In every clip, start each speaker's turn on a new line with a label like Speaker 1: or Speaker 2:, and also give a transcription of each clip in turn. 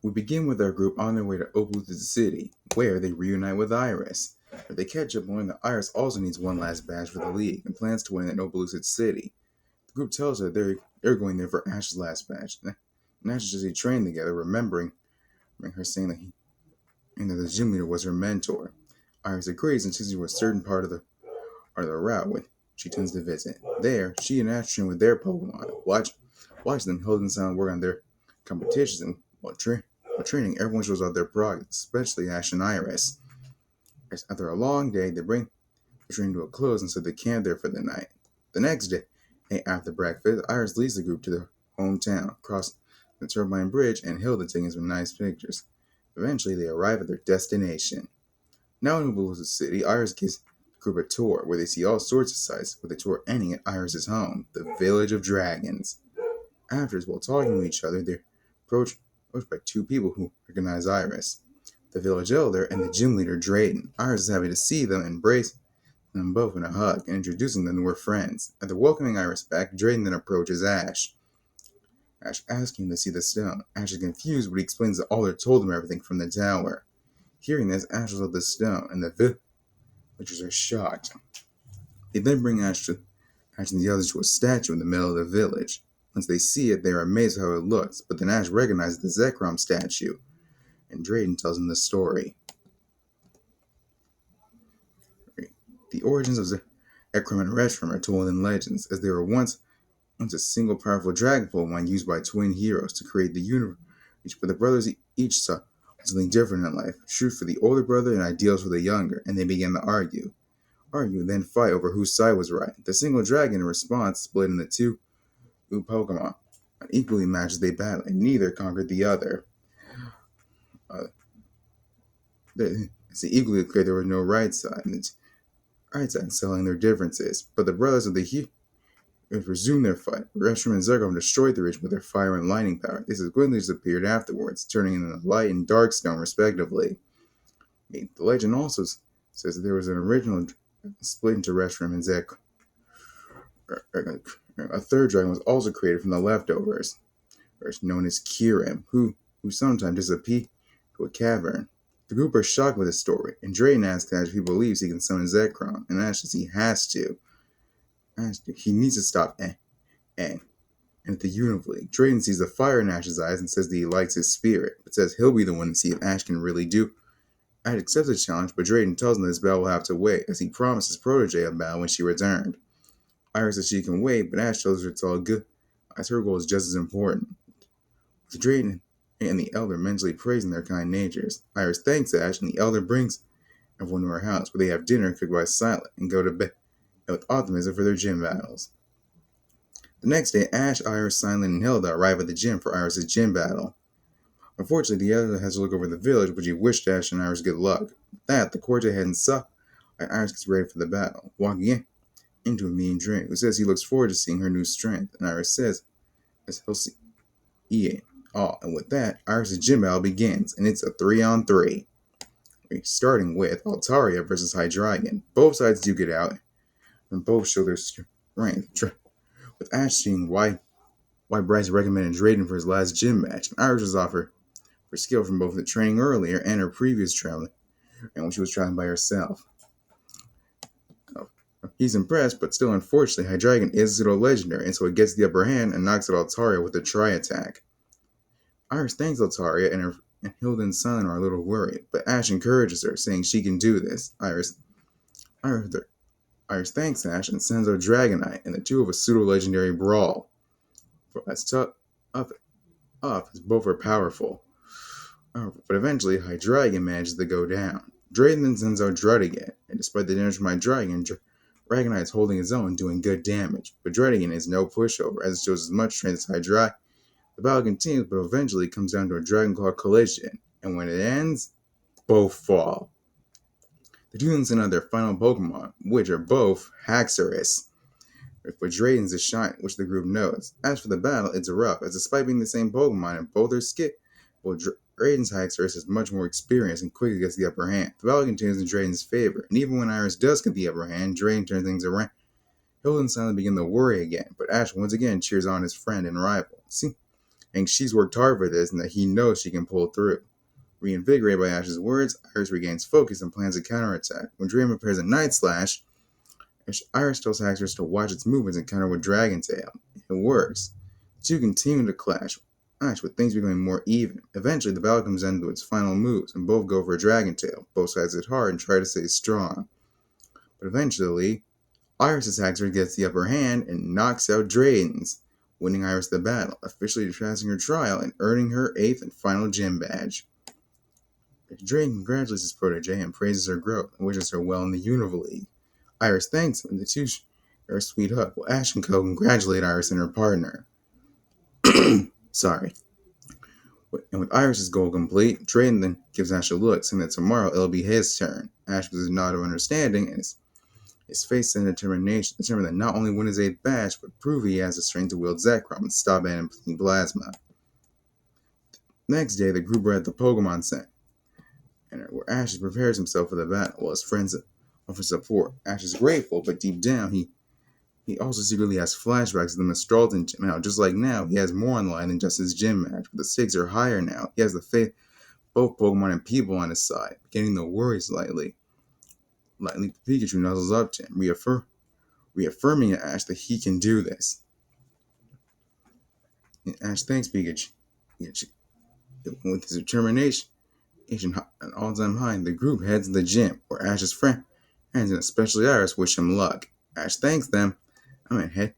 Speaker 1: We begin with our group on their way to Opelucid City, where they reunite with Iris. But they catch up knowing that Iris also needs one last badge for the league and plans to win in Opelucid City. The group tells her they're going there for Ash's last badge. And Ash says they trained together, remembering her saying that the gym leader was her mentor. Iris agrees and says she was a certain part of the route when she tends to visit. There, she and Ash train with their Pokemon. Watch them hold and sound work on their competitions, and while training, everyone shows off their progress, especially Ash and Iris. After a long day, they bring the train to a close and so they camp there for the night. The next day, after breakfast, Iris leads the group to their hometown, cross the Turbine Bridge, and Hilda taking some nice pictures. Eventually, they arrive at their destination. Now in Opelucid City, Iris gives the group a tour where they see all sorts of sights, with the tour ending at Iris's home, the Village of Dragons. Afterwards, while talking to each other, they're approached by two people who recognize Iris, the village elder and the gym leader Drayden. Iris is happy to see them and embrace them both in a hug and introducing them to her friends. After welcoming Iris back, Drayden then approaches Ash. Ash asking him to see the stone. Ash is confused, but he explains that Alder told him everything from the tower. Hearing this, Ash looks at the stone, and the villagers are shocked. They then bring Ash and the others to a statue in the middle of the village. Once they see it, they are amazed at how it looks, but then Ash recognizes the Zekrom statue, and Drayden tells him the story. The origins of Zekrom and Retrom are told in legends, as they were once a single powerful dragon Pokemon used by twin heroes to create the universe, but the brothers each saw something different in life, truth for the older brother and ideals for the younger, and they began to argue, and then fight over whose side was right. The single dragon, in response, split into two Pokemon. On equally matches they battled, and neither conquered the other. It's equally clear there was no right side, and the right side settling their differences. But the brothers of the heroes resumed their fight. Retrom and Zekrom destroyed the region with their fire and lightning power. They subsequently disappeared afterwards, turning into light and dark stone, respectively. The legend also says that there was an original split into Retrom and Zekrom. A third dragon was also created from the leftovers, known as Kirim, who sometimes disappear to a cavern. The group are shocked by this story, and Drayden asks Ash if he believes he can summon Zekrom, and Ash says he has to. He needs to stop and at the Unova League, Drayden sees the fire in Ash's eyes and says that he likes his spirit, but says he'll be the one to see if Ash can really do. Ash accepts the challenge, but Drayden tells him that this battle will have to wait, as he promised his protege a battle when she returned. Iris says she can wait, but Ash tells her it's all good, as her goal is just as important. With Drayden and the Elder mentally praising their kind natures, Iris thanks Ash, and the Elder brings everyone to her house, where they have dinner cooked by Silent and go to bed with optimism for their gym battles. The next day, Ash, Iris, Silent, and Hilda arrive at the gym for Iris' gym battle. Unfortunately, the Elder has to look over the village, but he wished Ash and Iris good luck. With that, the court head inside, and Iris gets ready for the battle, walking into a mean Drayden, who says he looks forward to seeing her new strength, and Iris says as he'll see it all. And with that, Iris' gym battle begins, and it's a 3-on-3. Starting with Altaria versus Hydreigon. Both sides do get out, and both show their strength. With Ash seeing why Bryce recommended Drayden for his last gym match, and Iris was offered for skill from both the training earlier and her previous traveling, and when she was traveling by herself. He's impressed, but still, unfortunately, Hydreigon is pseudo legendary, and so it gets the upper hand and knocks out Altaria with a tri-attack. Iris thanks Altaria, and Hilda and Silent are a little worried, but Ash encourages her, saying she can do this. Iris thanks Ash and sends out Dragonite, and the two have a pseudo-legendary brawl. As tough as both are powerful. But eventually, Hydreigon manages to go down. Drayden then sends out Druddigon, and despite the damage from Hydreigon, Dragonite is holding his own and doing good damage. But Druddigon is no pushover, as it shows as much strength as Hydreigon. The battle continues, but eventually comes down to a Dragon Claw collision, and when it ends, both fall. The two then send out their final Pokemon, which are both Haxorus. But Drayden's a shine, which the group knows. As for the battle, it's rough, as despite being the same Pokemon and both are skip, Drayden's Haxorus has much more experience and quickly gets the upper hand. The battle continues in Drayden's favor, and even when Iris does get the upper hand, Drayden turns things around. Hilda and Silent begin to worry again, but Ash once again cheers on his friend and rival. and she's worked hard for this and that he knows she can pull through. Reinvigorated by Ash's words, Iris regains focus and plans a counterattack. When Drayden prepares a Night Slash, Iris tells Haxorus to watch its movements and counter with Dragon Tail. It works. The two continue to clash, with things becoming more even. Eventually, the battle comes down to its final moves, and both go for a Dragon Tail. Both sides hit hard and try to stay strong. But eventually, Iris' Haxorus gets the upper hand and knocks out Drayden's, winning Iris the battle, officially passing her trial and earning her 8th and final gym badge. Drayden congratulates his protege and praises her growth and wishes her well in the Unova League. Iris thanks him and the two share a sweet hug, while Ash and Co. congratulate Iris and her partner. Sorry. And with Iris' goal complete, Drayden then gives Ash a look, saying that tomorrow it'll be his turn. Ash gives a nod of understanding and his face and determination, determined that not only win his 8th badge, but prove he has the strength to wield Zekrom and stop and Plasma. Next day, the group are at the Pokemon Center, where Ash prepares himself for the battle while his friends offer support. Ash is grateful, but deep down, he also secretly has flashbacks of the Mistralton gym. Now, just like now, he has more online than just his gym match, but the stakes are higher now. He has the faith both Pokemon and people on his side, beginning to worry slightly. Lightly, Pikachu nuzzles up to him, reaffirming to Ash that he can do this. And Ash thanks Pikachu. With his determination an all-time high, the group heads to the gym, where Ash's friends, and especially Iris, wish him luck. Ash thanks them. They head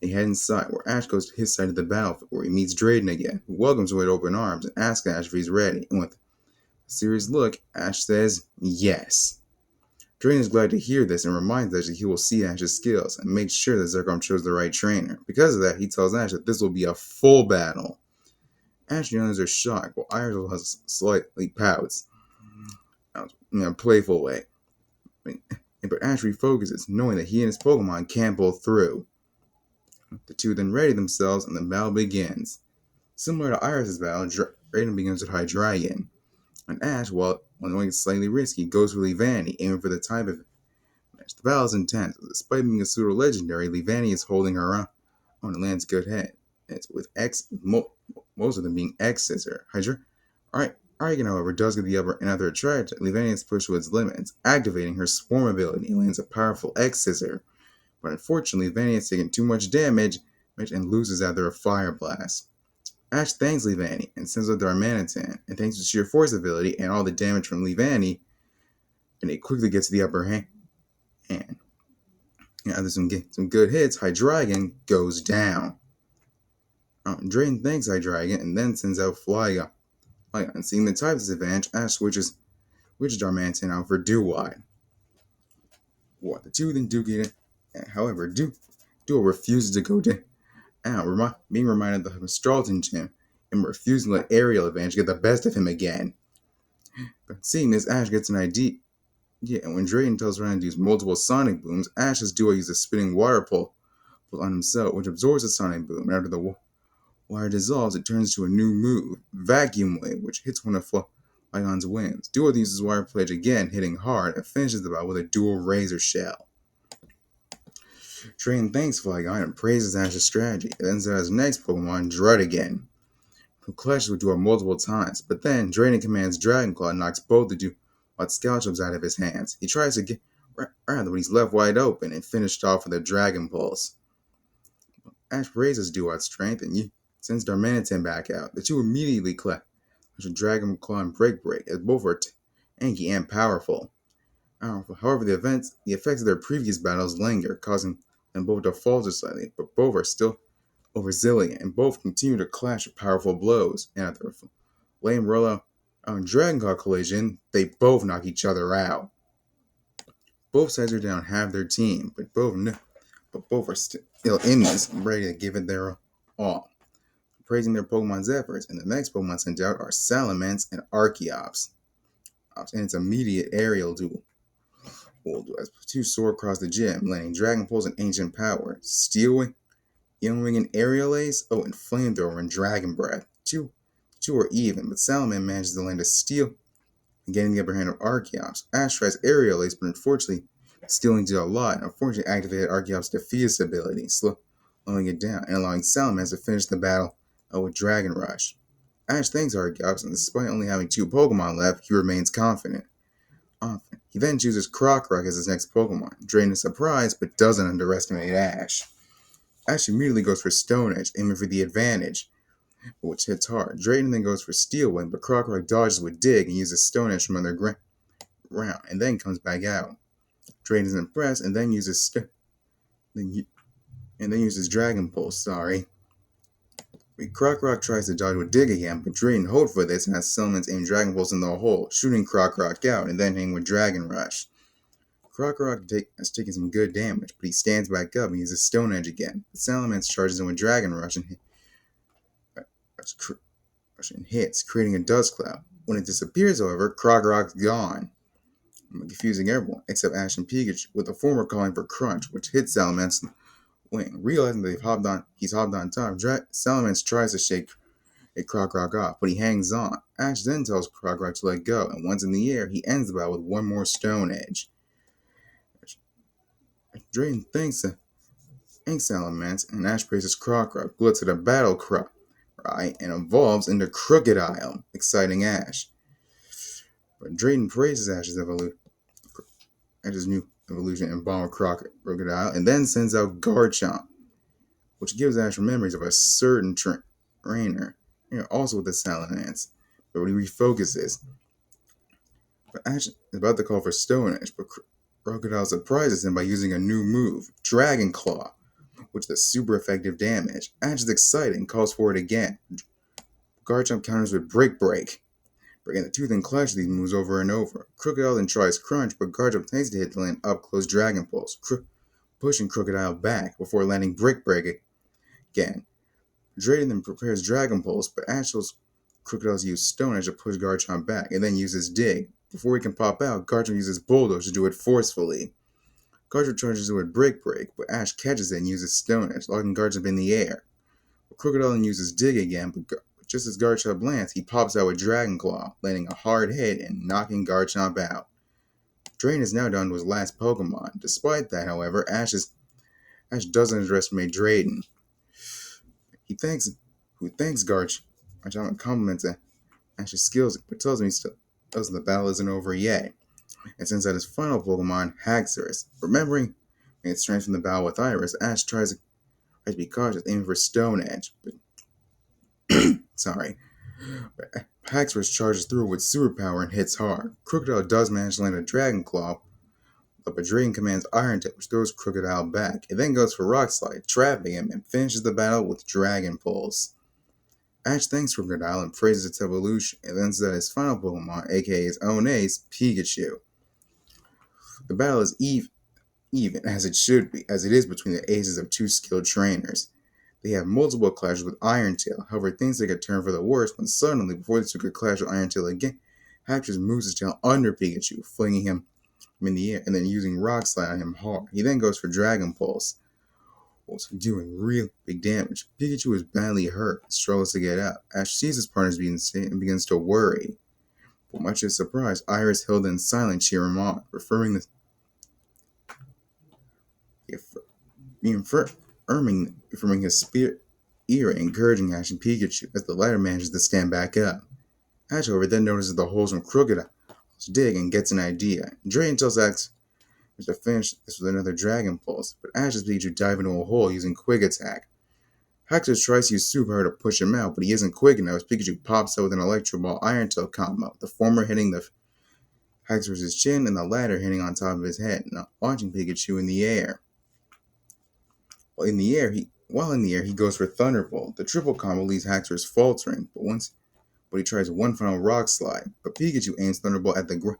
Speaker 1: inside, where Ash goes to his side of the battlefield, where he meets Drayden again, who welcomes him with open arms and asks Ash if he's ready. And with a serious look, Ash says yes. Drayden is glad to hear this and reminds Ash that he will see Ash's skills and makes sure that Zekrom chose the right trainer. Because of that, he tells Ash that this will be a full battle. Ash and the others are shocked, while Iris slightly pouts in a playful way. But Ash refocuses, knowing that he and his Pokemon can't pull through. The two then ready themselves, and the battle begins. Similar to Iris' battle, Drayden begins with Hydreigon, and Ash, while knowing it's slightly risky, goes for Leavanny, aiming for the type of match. The battle is intense. Despite being a pseudo-legendary, Leavanny is holding her own and lands a good hit. It's with most of them being X-Scissor. Hydreigon, however, does get the upper and after a try, Leavanny is pushed to its limits, activating her Swarm ability and lands a powerful X-Scissor. But unfortunately, Leavanny has taken too much damage and loses after a Fire Blast. Ash thanks Leavanny and sends out Darmanitan, and thanks to sheer force ability and all the damage from Leavanny, and it quickly gets the upper hand. And after some good hits, Hydreigon goes down. Drayden thanks Hydreigon and then sends out Flygon. And seeing the type disadvantage, Ash switches Darmanitan out for Deweye. The two then duke it. However, Duo refuses to go down, being reminded of the Mistralton gym and refusing to let Aerial Advantage get the best of him again. But seeing this, Ash gets an idea. And when Drayden tells Ryan to use multiple Sonic Booms, Ash's Duo uses a spinning water pull on himself, which absorbs the Sonic Boom. And after the water dissolves, it turns to a new move, Vacuum Wave, which hits one of Flygon's wings. Duo uses Water Pledge again, hitting hard, and finishes the battle with a dual Razor Shell. Drayden thanks Flygon and praises Ash's strategy, and then sends his next Pokemon, Drayden, who clashes with Duo multiple times. But then Drayden commands Dragon Claw and knocks both the Duo Scout jumps out of his hands. He tries to get around, but he's left wide open and finished off with a Dragon Pulse. Ash praises Duo's strength and sends Darmanitan back out. The two immediately clash with Dragon Claw and Break, as both are tanky and powerful. However, the effects of their previous battles linger, causing them both to falter slightly, but both are still resilient, and both continue to clash with powerful blows. And after a lame rollout Dragon Claw collision, they both knock each other out. Both sides are down half their team, but both are still in this and ready to give it their all, praising their Pokemon's efforts. And the next Pokemon sent out are Salamence and Archeops. And its immediate aerial duel as two soar across the gym, landing Dragon Pulse and Ancient Power, Steel Wing, Young Wing and Aerial Ace, and Flamethrower and Dragon Breath. Two are even, but Salamence manages to land a Steel and getting the upper hand of Archeops. Ash tries Aerial Ace, but unfortunately, stealing to a lot, and unfortunately activated Archeops' Defeatist ability, slowing it down and allowing Salamence to finish the battle with Dragon Rush. Ash thanks Argyles, and despite only having 2 Pokemon left, he remains confident. He then chooses Krokorok as his next Pokemon. Drayden is surprised, but doesn't underestimate Ash. Ash immediately goes for Stone Edge, aiming for the advantage, which hits hard. Drayden then goes for Steel Wing, but Krokorok dodges with Dig and uses Stone Edge from underground, and then comes back out. Drayden is impressed, and then uses Dragon Pulse. Krokorok tries to dodge with Dig again, but Drayden holds for this and has Salamence aim Dragon Pulse in the hole, shooting Krokorok out, and then hitting with Dragon Rush. Krokorok has taken some good damage, but he stands back up and uses Stone Edge again. The Salamence charges in with Dragon Rush and hits, creating a dust cloud. When it disappears, however, Krokorok's gone, confusing everyone except Ash and Pikachu, with the former calling for Crunch, which hits Salamence in the wing. Realizing that he's hopped on top, Salamence tries to shake Krokorok off, but he hangs on. Ash then tells Krokorok to let go, and once in the air, he ends the battle with one more Stone Edge. Drayden thanks Salamence, and Ash praises Krokorok, who lets it a battle cry, and evolves into Crocodile, exciting Ash. But Drayden praises Ash's new evolution in Bomber Crocodile, and then sends out Garchomp, which gives Ash memories of a certain trainer, also with the Salamence. But when he refocuses, Ash is about to call for Stone Edge, but Crocodile surprises him by using a new move, Dragon Claw, which does super effective damage. Ash is excited and calls for it again. Garchomp counters with Break, breaking the tooth and clash these moves over and over. Crocodile then tries Crunch, but Garchomp takes the hit to land up-close Dragon Pulse, pushing Crocodile back before landing Break again. Drayden then prepares Dragon Pulse, but Ash tells Crocodile's use Stone Edge to push Garchomp back, and then uses Dig. Before he can pop out, Garchomp uses Bulldoze to do it forcefully. Garchomp charges it with Break, but Ash catches it and uses Stone Edge, locking Garchomp in the air. Crocodile then uses Dig again, but just as Garchomp lands, he pops out with Dragon Claw, landing a hard hit and knocking Garchomp out. Drayden is now down to his last Pokemon. Despite that, however, Ash doesn't underestimate Drayden. He thanks Garchomp and compliments Ash's skills, but tells him the battle isn't over yet, and sends out his final Pokemon, Haxorus. Remembering its strength from the battle with Iris, Ash tries to be cautious, aiming for Stone Edge, but Haxorus charges through with superpower and hits hard. Crocodile does manage to land a Dragon Claw, but Drayden commands Iron Tail, which throws Crocodile back. It then goes for Rock Slide, trapping him, and finishes the battle with Dragon Pulse. Ash thanks Crocodile and praises its evolution, and then sends out his final Pokemon, aka his own ace, Pikachu. The battle is even as it should be, as it is between the aces of 2 skilled trainers. They have multiple clashes with Iron Tail. However, things take a turn for the worse when suddenly, before the 2 could clash with Iron Tail again, Haxorus moves his tail under Pikachu, flinging him in the air and then using Rock Slide on him hard. He then goes for Dragon Pulse, also doing real big damage. Pikachu is badly hurt and struggles to get up. Ash sees his partners being safe and begins to worry. But much to his surprise, Iris, Hilda, and Silent cheer him on, referring his spirit ear, encouraging Ash and Pikachu as the latter manages to stand back up. Ash, however, then notices the holes from Crocodile's dig and gets an idea. Drayden tells Ash to finish this with another Dragon Pulse, but Ash and Pikachu dive into a hole using Quick Attack. Haxorus tries to use Superpower to push him out, but he isn't quick enough as Pikachu pops out with an Electro Ball Iron Tail combo, the former hitting the Haxorus' chin and the latter hitting on top of his head, launching Pikachu in the air. While in the air, he goes for Thunderbolt. The triple combo leaves Haxorus faltering, but he tries one final Rock Slide. But Pikachu aims Thunderbolt at the ground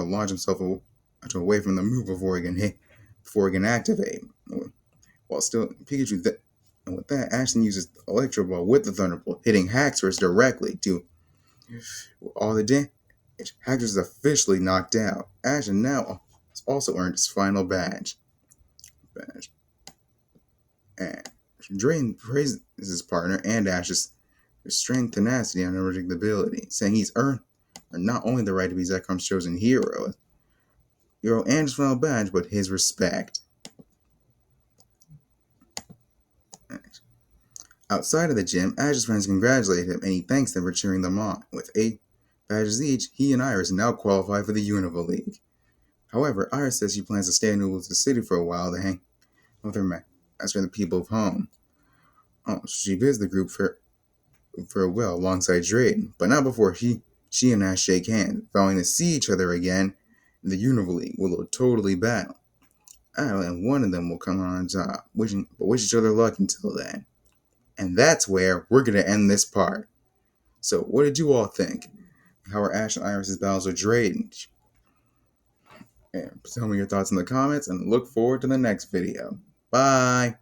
Speaker 1: to launch himself away from the move before he can activate. While still Pikachu, and with that, Ashton uses Electro Ball with the Thunderbolt, hitting Haxorus directly to all the damage. Haxorus is officially knocked out. Ashton now has also earned his final badge. And Drayden praises his partner and Ash's strength, tenacity, and unpredictability, saying he's earned not only the right to be Zekroms' chosen hero and his final badge, but his respect. Outside of the gym, Ash's friends congratulate him and he thanks them for cheering them on. With 8 badges each, he and Iris now qualify for the Unova League. However, Iris says she plans to stay in Opelucid City for a while to hang with her master and the people of home. She visits the group for a while alongside Drayden, but not before she and Ash shake hands, vowing to see each other again in the Unova League, where they'll totally battle. And one of them will come on top, wish each other luck until then. And that's where we're going to end this part. So, what did you all think? How are Ash and Iris' battles with Drayden? And tell me your thoughts in the comments and look forward to the next video. Bye!